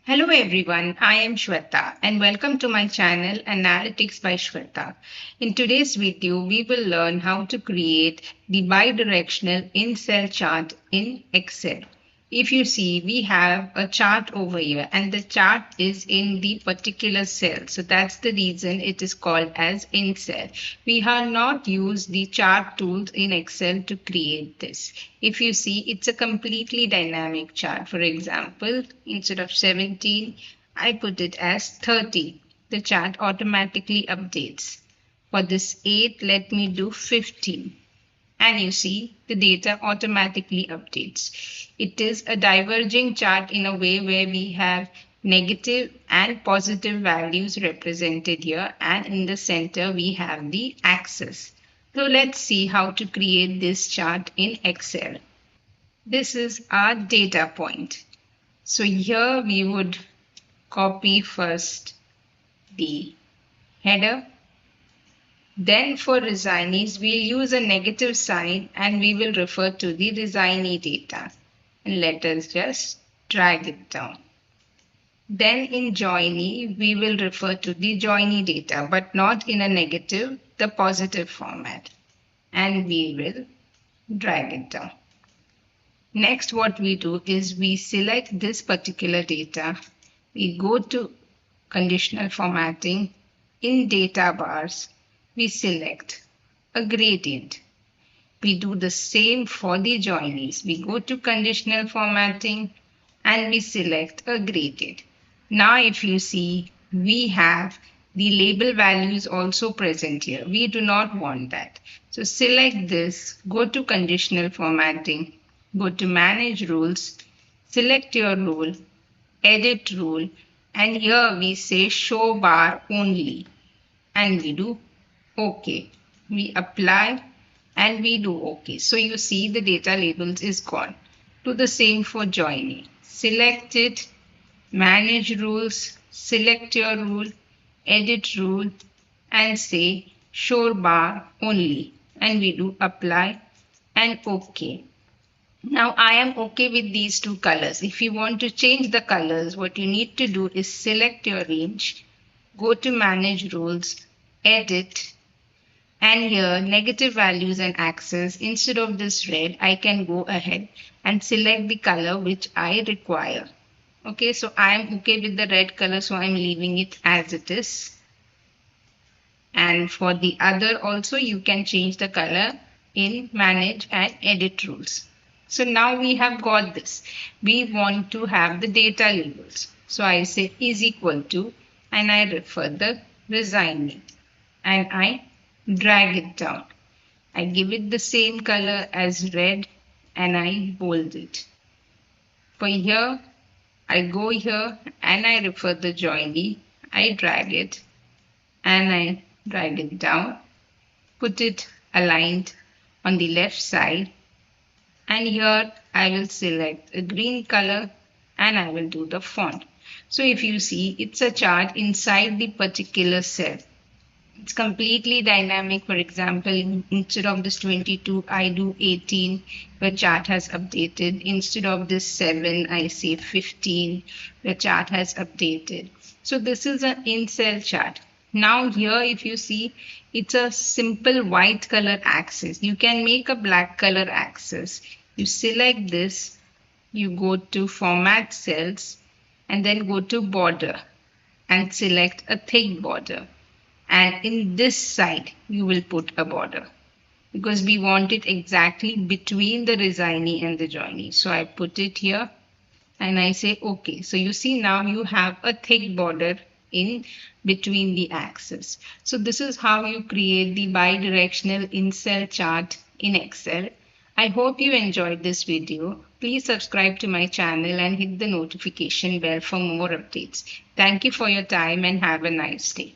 Hello everyone, I am Shweta and welcome to my channel Analytics by Shweta. In today's video, we will learn how to create the bidirectional in-cell chart in Excel. If you see, we have a chart over here and the chart is in the particular cell. So that's the reason it is called as in-cell. We have not used the chart tools in Excel to create this. If you see, it's a completely dynamic chart. For example, instead of 17, I put it as 30. The chart automatically updates. For this 8, let me do 15. And you see, the data automatically updates. It is a diverging chart in a way where we have negative and positive values represented here, and in the center we have the axis. So let's see how to create this chart in Excel. This is our data point. So here we would copy first the header. Then for resignees, we'll use a negative sign and we will refer to the resignee data. And let us just drag it down. Then in joinee, we will refer to the joinee data, but not in a negative, the positive format. And we will drag it down. Next, what we do is we select this particular data. We go to conditional formatting. In data bars, we select a gradient. We do the same for the joinees. We go to conditional formatting and we select a gradient. Now if you see, we have the label values also present here. We do not want that. So select this, go to conditional formatting, go to manage rules, select your rule, edit rule, and here we say show bar only, and we do OK. We apply and we do OK. So you see the data labels is gone. Do the same for joining. Select it, manage rules, select your rule, edit rule, and say show bar only. And we do apply and OK. Now I am OK with these two colors. If you want to change the colors, what you need to do is select your range, go to manage rules, edit, and here negative values and axis. Instead of this red, I can go ahead and select the color which I require. Okay, so I am okay with the red color, so I am leaving it as it is. And for the other also, you can change the color in manage and edit rules. So now we have got this. We want to have the data labels. So I say is equal to, and I refer the resignee, and I drag it down. I give it the same color as red and I bold it. For here, I go here and I refer the joinee. I drag it and I drag it down, put it aligned on the left side, and here I will select a green color and I will do the font. So if you see, it's a chart inside the particular cell. It's completely dynamic. For example, instead of this 22, I do 18, the chart has updated. Instead of this 7, I say 15, the chart has updated. So this is an in-cell chart. Now here, if you see, it's a simple white color axis. You can make a black color axis. You select this, you go to format cells, and then go to border and select a thick border. And in this side, you will put a border because we want it exactly between the resignee and the joinee. So I put it here and I say OK. So you see now you have a thick border in between the axes. So this is how you create the bidirectional in-cell chart in Excel. I hope you enjoyed this video. Please subscribe to my channel and hit the notification bell for more updates. Thank you for your time and have a nice day.